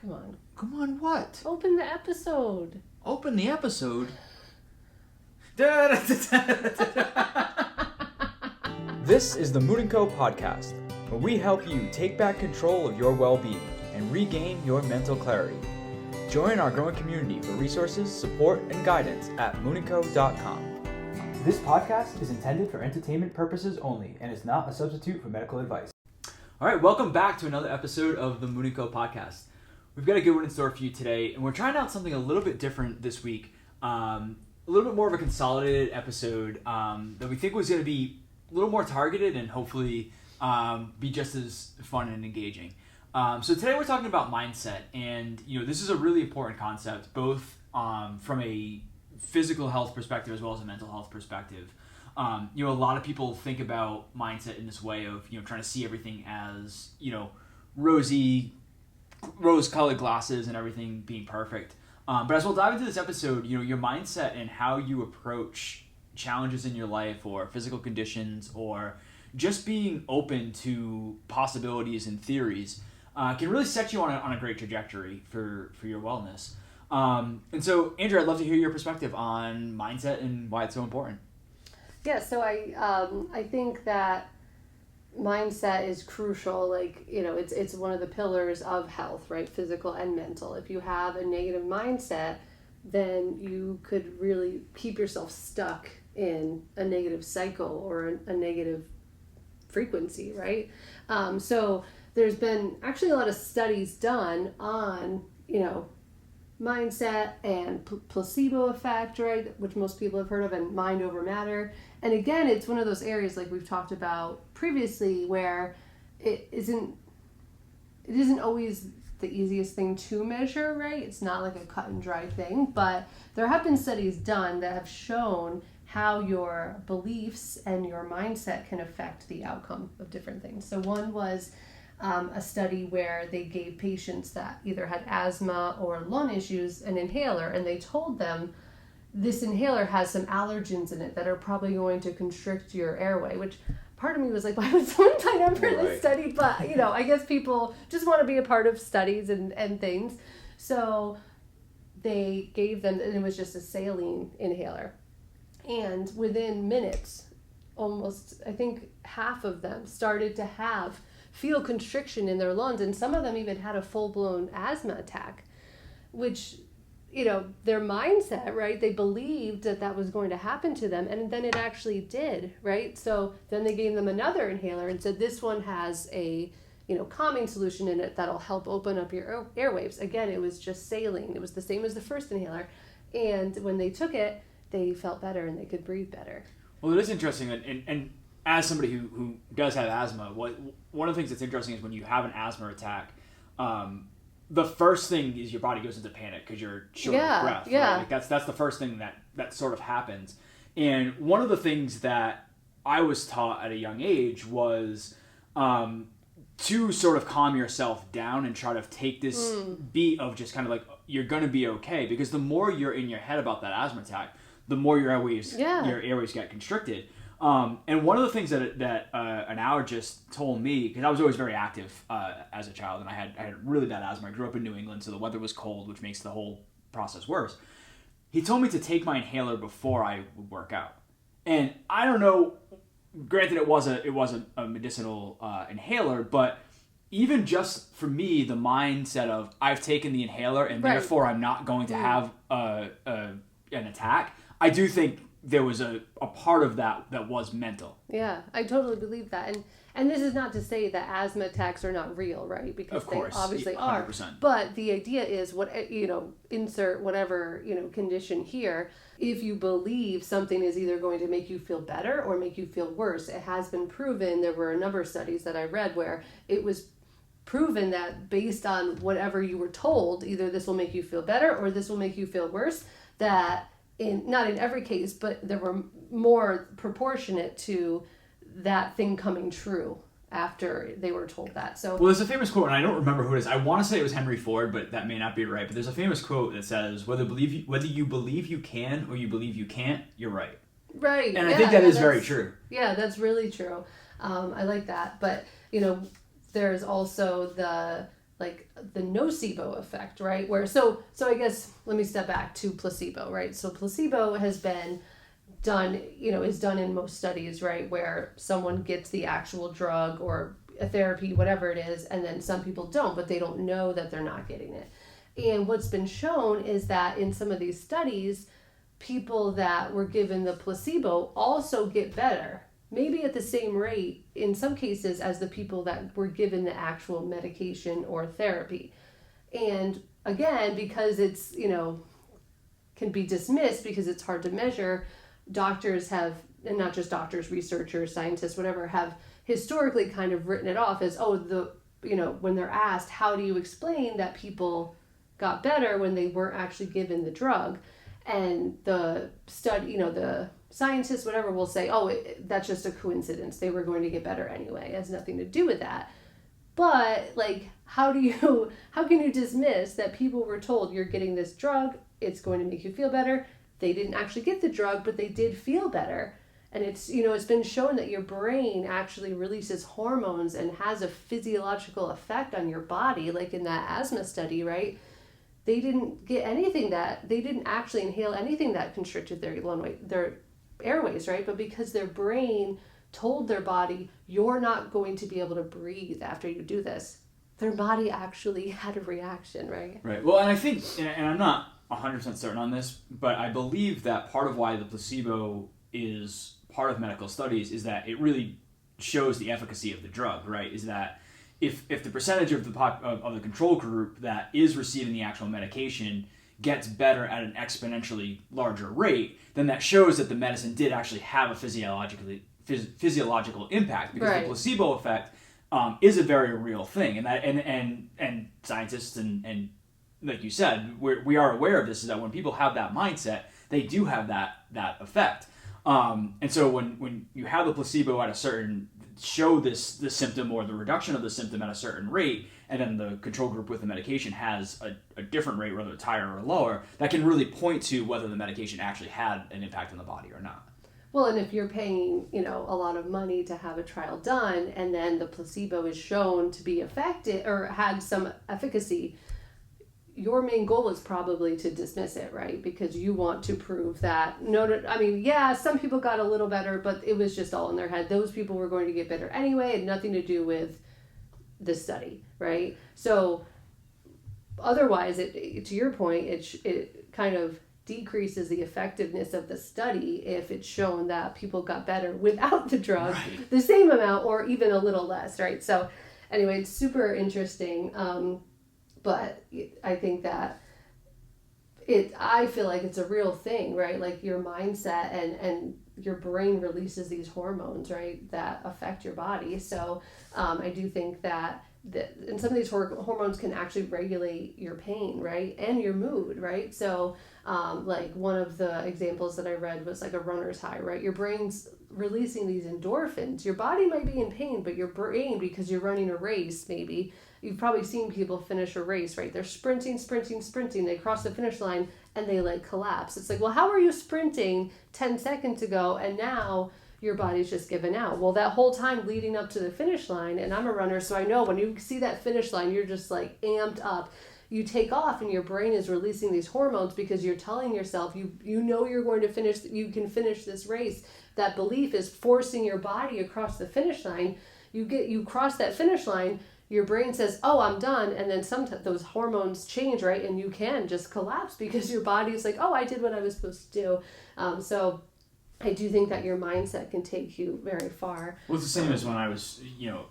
Come on. Come on, what? Open the episode. Open the episode? This is the moonnco podcast, where we help you take back control of your well-being and regain your mental clarity. Join our growing community for resources, support, and guidance at moonnco.com. This podcast is intended for entertainment purposes only and is not a substitute for medical advice. All right, welcome back to another episode of the moonnco podcast. We've got a good one in store for you today, and we're trying out something a little bit different this week. A little bit more of a consolidated episode that we think was going to be a little more targeted and hopefully be just as fun and engaging. So today we're talking about mindset, and this is a really important concept, both from a physical health perspective as well as a mental health perspective. A lot of people think about mindset in this way of trying to see everything as rose-colored glasses and everything being perfect. But as we'll dive into this episode, your mindset and how you approach challenges in your life or physical conditions or just being open to possibilities and theories can really set you on a great trajectory for your wellness. And so, Andrew, I'd love to hear your perspective on mindset and why it's so important. Yeah, so I think that mindset is crucial. It's one of the pillars of health, right? Physical and mental. If you have a negative mindset, then you could really keep yourself stuck in a negative cycle or a negative frequency, right? So there's been actually a lot of studies done on, mindset and placebo effect, right? Which most people have heard of, and mind over matter. And again, it's one of those areas like we've talked about previously where it isn't always the easiest thing to measure, right? It's not like a cut and dry thing, but there have been studies done that have shown how your beliefs and your mindset can affect the outcome of different things. So one was a study where they gave patients that either had asthma or lung issues an inhaler, and they told them this inhaler has some allergens in it that are probably going to constrict your airway, which part of me was like, why would someone sign up for this study? But, I guess people just want to be a part of studies and things. So they gave them, and it was just a saline inhaler. And within minutes, almost, I think half of them started to feel constriction in their lungs, and some of them even had a full-blown asthma attack, which, their mindset, right? They believed that was going to happen to them, and then it actually did, right? So then they gave them another inhaler and said, this one has a, calming solution in it that'll help open up your airwaves. Again, it was just saline. It was the same as the first inhaler. And when they took it, they felt better and they could breathe better. Well, it is interesting, and as somebody who does have asthma, one of the things that's interesting is when you have an asthma attack, the first thing is your body goes into panic because you're short of breath. Yeah. Right? Like that's the first thing that sort of happens. And one of the things that I was taught at a young age was to sort of calm yourself down and try to take this beat of just kind of like, you're going to be okay. Because the more you're in your head about that asthma attack, the more your airways get constricted. And one of the things that an allergist told me, because I was always very active as a child, and I had really bad asthma. I grew up in New England, so the weather was cold, which makes the whole process worse. He told me to take my inhaler before I would work out. And I don't know, granted it was a medicinal inhaler, but even just for me, the mindset of I've taken the inhaler and therefore I'm not going to have an attack, I do think there was a part of that was mental. Yeah, I totally believe that. And this is not to say that asthma attacks are not real, right? Because of course, they obviously 100%. are. But the idea is, insert whatever, condition here. If you believe something is either going to make you feel better or make you feel worse, it has been proven. There were a number of studies that I read where it was proven that based on whatever you were told, either this will make you feel better or this will make you feel worse, that not in every case, but there were more proportionate to that thing coming true after they were told that. So, well, there's a famous quote, and I don't remember who it is. I want to say it was Henry Ford, but that may not be right. But there's a famous quote that says, whether you believe you can or you believe you can't, you're right. Right. And I think that is very true. Yeah, that's really true. I like that. But, there's also the like the nocebo effect, right? Where so I guess let me step back to placebo, right? So placebo has been done, is done in most studies, right? Where someone gets the actual drug or a therapy, whatever it is, and then some people don't, but they don't know that they're not getting it. And what's been shown is that in some of these studies, people that were given the placebo also get better, maybe at the same rate in some cases as the people that were given the actual medication or therapy. And again, because it's, can be dismissed because it's hard to measure, doctors have, and not just doctors, researchers, scientists, whatever, have historically kind of written it off as, when they're asked, how do you explain that people got better when they weren't actually given the drug? And the study, the scientists, whatever, will say, that's just a coincidence. They were going to get better anyway. It has nothing to do with that. But like, how can you dismiss that people were told you're getting this drug, it's going to make you feel better? They didn't actually get the drug, but they did feel better. And it's, it's been shown that your brain actually releases hormones and has a physiological effect on your body, like in that asthma study, right? They didn't get anything they didn't actually inhale anything that constricted their airways, right? But because their brain told their body, you're not going to be able to breathe after you do this, their body actually had a reaction, right? Right. Well, and I think, and I'm not 100% certain on this, but I believe that part of why the placebo is part of medical studies is that it really shows the efficacy of the drug, right? Is that if the percentage of the control group that is receiving the actual medication gets better at an exponentially larger rate, then that shows that the medicine did actually have a physiological impact, because right. The placebo effect is a very real thing, and that and scientists and like you said, we are aware of this, is that when people have that mindset, they do have that effect. And so when you have the placebo at a certain, show the symptom or the reduction of the symptom at a certain rate, and then the control group with the medication has a different rate, whether it's higher or lower, that can really point to whether the medication actually had an impact on the body or not. Well, and if you're paying, a lot of money to have a trial done, and then the placebo is shown to be effective or had some efficacy, your main goal is probably to dismiss it, right? Because you want to prove that, some people got a little better, but it was just all in their head. Those people were going to get better anyway. It had nothing to do with the study, right? So otherwise, to your point, it kind of decreases the effectiveness of the study if it's shown that people got better without the drug, right, the same amount or even a little less, right? So anyway, it's super interesting. But I think that I feel like it's a real thing, right? Like your mindset and your brain releases these hormones, right, that affect your body. So I do think that and some of these hormones can actually regulate your pain, right, and your mood, right? So like one of the examples that I read was like a runner's high, right? Your brain's releasing these endorphins. Your body might be in pain, but your brain, because you're running a race, maybe, you've probably seen people finish a race, right? They're sprinting. They cross the finish line and they like collapse. It's like, well, how were you sprinting 10 seconds ago and now your body's just given out? Well, that whole time leading up to the finish line, and I'm a runner, so I know when you see that finish line, you're just like amped up. You take off and your brain is releasing these hormones because you're telling yourself you know you're going to finish, you can finish this race. That belief is forcing your body across the finish line. You cross that finish line, your brain says, oh, I'm done. And then sometimes those hormones change, right? And you can just collapse because your body is like, oh, I did what I was supposed to do. So I do think that your mindset can take you very far. Well, it's the same as when I was,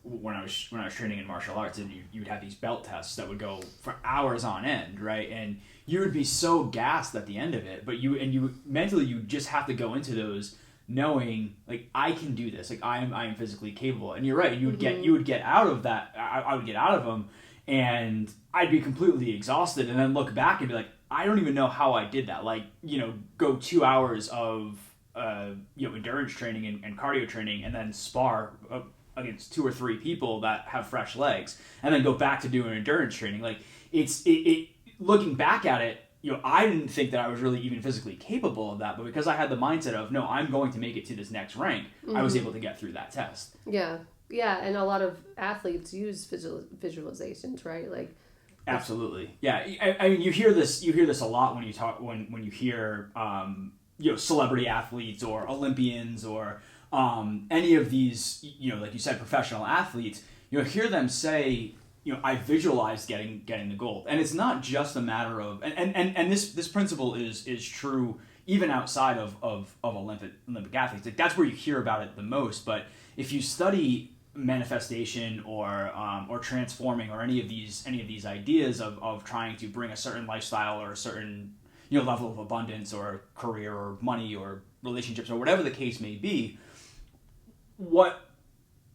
when I was training in martial arts, and you'd have these belt tests that would go for hours on end, right? And you would be so gassed at the end of it, but you mentally, you just have to go into those knowing, like, I can do this, like I am physically capable. And you're right, you would get out of that. I would get out of them, and I'd be completely exhausted, and then look back and be like, I don't even know how I did that. Like, go 2 hours of endurance training and cardio training, and then spar against 2 or 3 people that have fresh legs, and then go back to doing endurance training. Like, it looking back at it, I didn't think that I was really even physically capable of that, but because I had the mindset of, no, I'm going to make it to this next rank, I was able to get through that test. Yeah. Yeah, and a lot of athletes use visualizations, right? Like, Absolutely. Yeah. I mean, you hear this a lot when you talk, when you hear, celebrity athletes or Olympians or, any of these, like you said, professional athletes, you'll hear them say, I visualized getting the gold. And it's not just a matter of, and this principle is true even outside of Olympic athletes. Like, that's where you hear about it the most. But if you study manifestation or transforming or any of these ideas of trying to bring a certain lifestyle or a certain level of abundance or career or money or relationships or whatever the case may be, what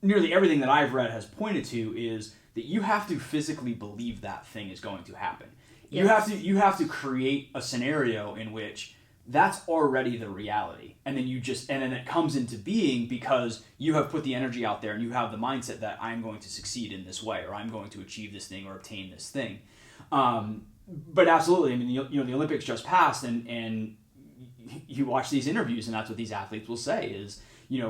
nearly everything that I've read has pointed to is that you have to physically believe that thing is going to happen. Yes. You have to create a scenario in which that's already the reality, and then it comes into being because you have put the energy out there and you have the mindset that I'm going to succeed in this way, or I'm going to achieve this thing or obtain this thing. But absolutely, I mean, the Olympics just passed, and you watch these interviews, and that's what these athletes will say is,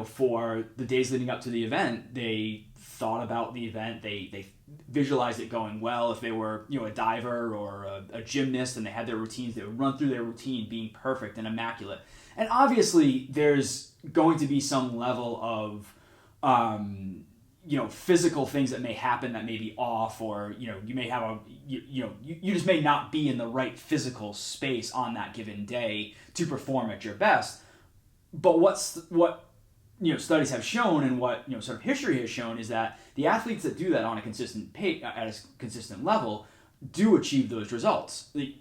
for the days leading up to the event, they thought about the event, they visualized it going well. If they were, a diver or a gymnast and they had their routines, they would run through their routine being perfect and immaculate. And obviously there's going to be some level of, physical things that may happen that may be off, or, you may have you just may not be in the right physical space on that given day to perform at your best. But what studies have shown, and what sort of history has shown, is that the athletes that do that on a consistent level do achieve those results. The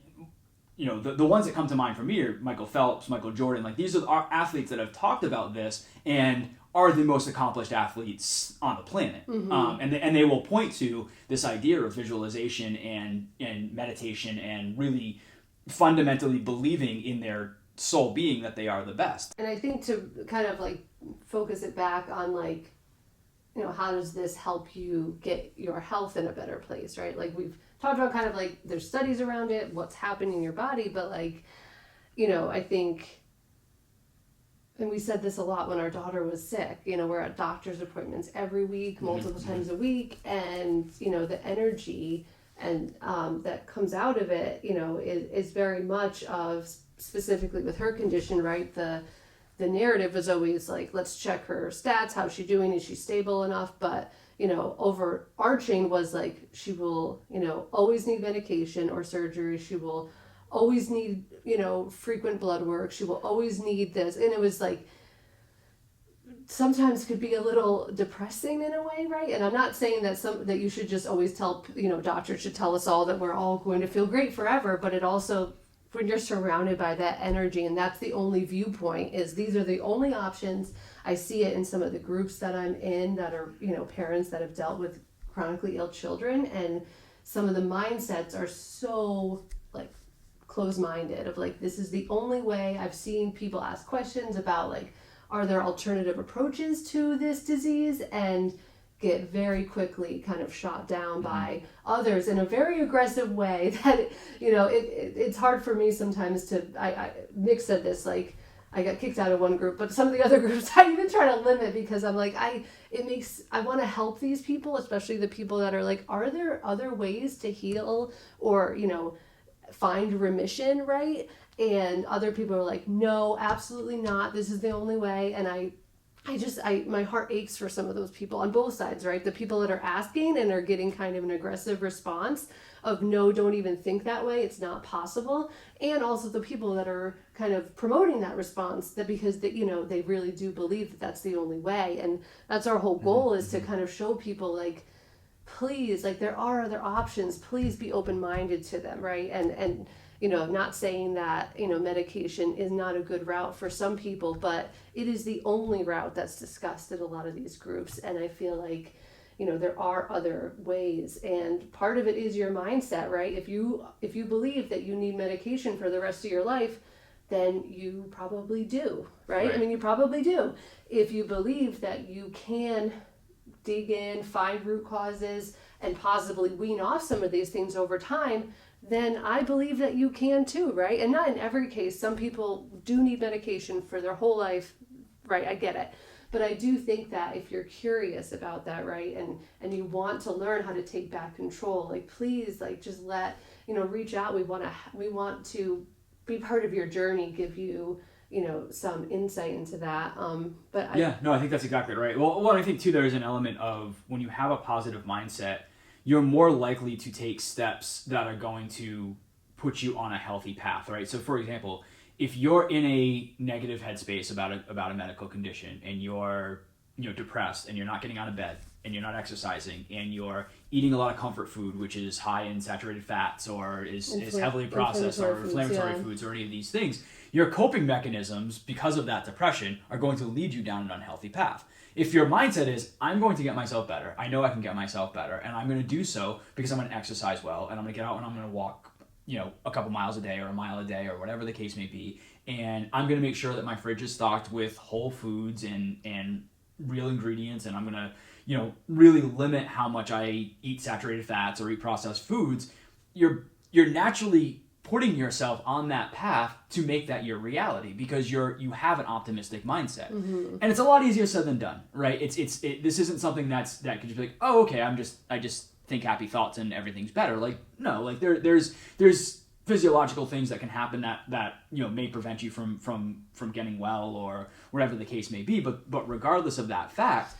ones that come to mind for me are Michael Phelps, Michael Jordan. Like, these are athletes that have talked about this and are the most accomplished athletes on the planet. Mm-hmm. And they will point to this idea of visualization and meditation and really fundamentally believing in their soul being that they are the best. And I think to kind of like focus it back on, like, how does this help you get your health in a better place, right? Like, we've talked about kind of like there's studies around it, what's happening in your body, but like, I think, and we said this a lot when our daughter was sick, we're at doctor's appointments every week, multiple mm-hmm. times a week, and the energy and that comes out of it, is very much of, specifically with her condition, right? The narrative was always like, let's check her stats, how's she doing, is she stable enough? But overarching was like, she will always need medication or surgery, she will always need frequent blood work, she will always need this. And it was like, sometimes could be a little depressing in a way, right? And I'm not saying that you should just always tell, doctors should tell us all that we're all going to feel great forever, but it also, when you're surrounded by that energy and that's the only viewpoint, is these are the only options. I see it in some of the groups that I'm in that are, parents that have dealt with chronically ill children, and some of the mindsets are so like closed-minded of like, this is the only way. I've seen people ask questions about like, are there alternative approaches to this disease, and get very quickly kind of shot down mm-hmm. by others in a very aggressive way that, it's hard for me sometimes to, Nick said this, like, I got kicked out of one group, but some of the other groups I even try to limit, because I'm like, I want to help these people, especially the people that are like, are there other ways to heal or, find remission, right? And other people are like, no, absolutely not. This is the only way. And my heart aches for some of those people on both sides, right? The people that are asking and are getting kind of an aggressive response of, no, don't even think that way, it's not possible. And also the people that are kind of promoting that response, that because they really do believe that that's the only way. And that's our whole goal, mm-hmm. is to kind of show people like, please, like, there are other options, please be open-minded to them, right? And not saying that, medication is not a good route for some people, but it is the only route that's discussed in a lot of these groups. And I feel like, there are other ways. And part of it is your mindset, right? If you believe that you need medication for the rest of your life, then you probably do, right? I mean, you probably do. If you believe that you can dig in, find root causes, and possibly wean off some of these things over time, then I believe that you can too, right? And not in every case. Some people do need medication for their whole life, right? I get it. But I do think that if you're curious about that, right, and you want to learn how to take back control, like please, like just reach out. We want to be part of your journey, give you some insight into that. I think that's exactly right. Well, I think too, there's an element of when you have a positive mindset, you're more likely to take steps that are going to put you on a healthy path, right? So, for example, if you're in a negative headspace about a medical condition and you're depressed and you're not getting out of bed and you're not exercising and you're eating a lot of comfort food, which is high in saturated fats or is heavily processed or inflammatory foods or any of these things, your coping mechanisms because of that depression are going to lead you down an unhealthy path. If your mindset is, I'm going to get myself better, I know I can get myself better, and I'm going to do so because I'm going to exercise well, and I'm going to get out and I'm going to walk a couple miles a day or a mile a day or whatever the case may be, and I'm going to make sure that my fridge is stocked with whole foods and real ingredients, and I'm going to really limit how much I eat saturated fats or eat processed foods. You're naturally putting yourself on that path to make that your reality because you have an optimistic mindset. Mm-hmm. And it's a lot easier said than done, right? This isn't something that could just be like, oh, okay, I just think happy thoughts and everything's better. Like, no, like there's physiological things that can happen that may prevent you from getting well or whatever the case may be. But regardless of that fact,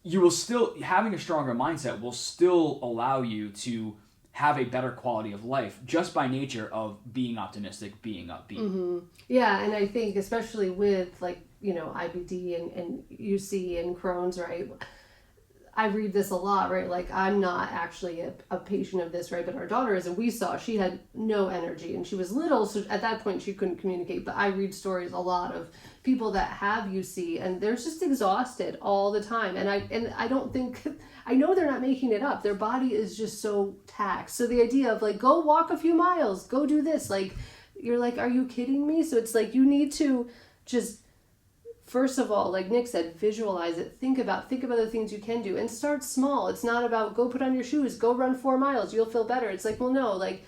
you will still, having a stronger mindset will still allow you to have a better quality of life just by nature of being optimistic, being upbeat. Mm-hmm. Yeah, and I think especially with IBD and UC and Crohn's, right? I read this a lot, right? Like I'm not actually a patient of this, right? But our daughter is, and we saw she had no energy and she was little. So at that point she couldn't communicate. But I read stories a lot of people that have UC and they're just exhausted all the time. And I don't think, I know they're not making it up. Their body is just so taxed. So the idea of like, go walk a few miles, go do this. Like, you're like, are you kidding me? So it's like, you need to just, first of all, like Nick said, visualize it. Think about the things you can do and start small. It's not about go put on your shoes, go run 4 miles, you'll feel better. It's like, well, no, like,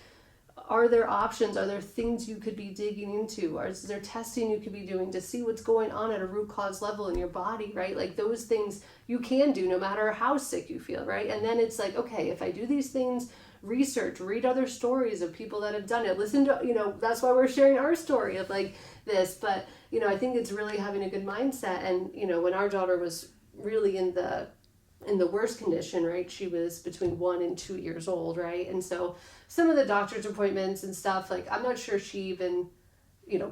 are there options? Are there things you could be digging into? Or is there testing you could be doing to see what's going on at a root cause level in your body, right? Like those things you can do no matter how sick you feel, right? And then it's like, okay, if I do these things, research, read other stories of people that have done it. Listen to, that's why we're sharing our story of like this. But, I think it's really having a good mindset. And, when our daughter was really in the worst condition, right? She was between 1 and 2 years old, right? And so some of the doctor's appointments and stuff, like, I'm not sure she even,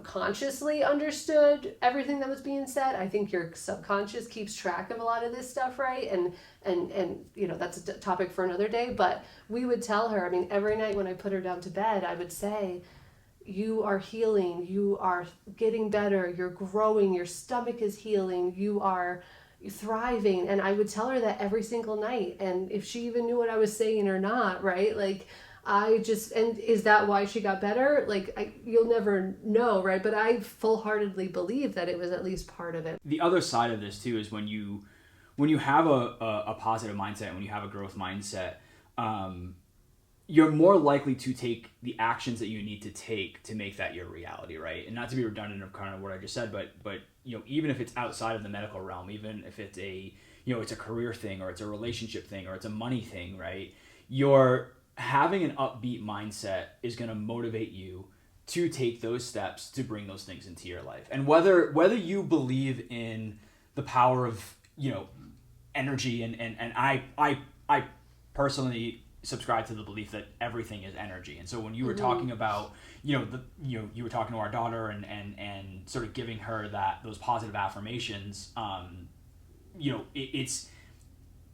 consciously understood everything that was being said. I think your subconscious keeps track of a lot of this stuff, right? And that's a topic for another day. But we would tell her, every night when I put her down to bed, I would say, you are healing, you are getting better, you're growing, your stomach is healing, you are thriving. And I would tell her that every single night. And if she even knew what I was saying or not, right? Like, and is that why she got better? Like, you'll never know, right? But I full-heartedly believe that it was at least part of it. The other side of this too is when you have a positive mindset, when you have a growth mindset, you're more likely to take the actions that you need to take to make that your reality, right? And not to be redundant of kind of what I just said, but even if it's outside of the medical realm, even if it's it's a career thing or it's a relationship thing or it's a money thing, right? You're having an upbeat mindset is going to motivate you to take those steps to bring those things into your life. And whether you believe in the power of energy and I personally subscribe to the belief that everything is energy. And so when you were talking about, you were talking to our daughter and sort of giving her those positive affirmations, it's,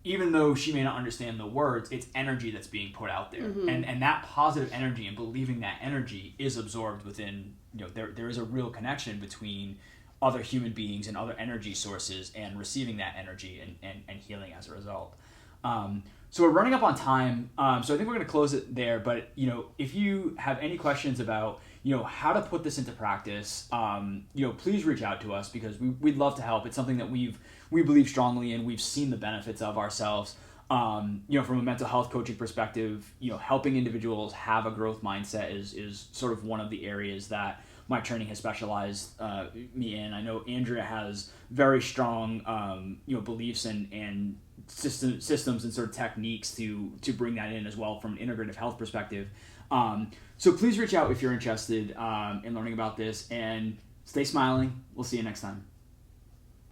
even though she may not understand the words, it's energy that's being put out there. Mm-hmm. And that positive energy and believing that energy is absorbed within, there is a real connection between other human beings and other energy sources and receiving that energy and healing as a result. So we're running up on time, so I think we're going to close it there. But if you have any questions about how to put this into practice, please reach out to us because we'd love to help. It's something that we believe strongly in. We've seen the benefits of ourselves. From a mental health coaching perspective, helping individuals have a growth mindset is sort of one of the areas that my training has specialized me in. I know Andrea has very strong beliefs and systems and sort of techniques to bring that in as well from an integrative health perspective. So please reach out if you're interested in learning about this, and stay smiling. We'll see you next time.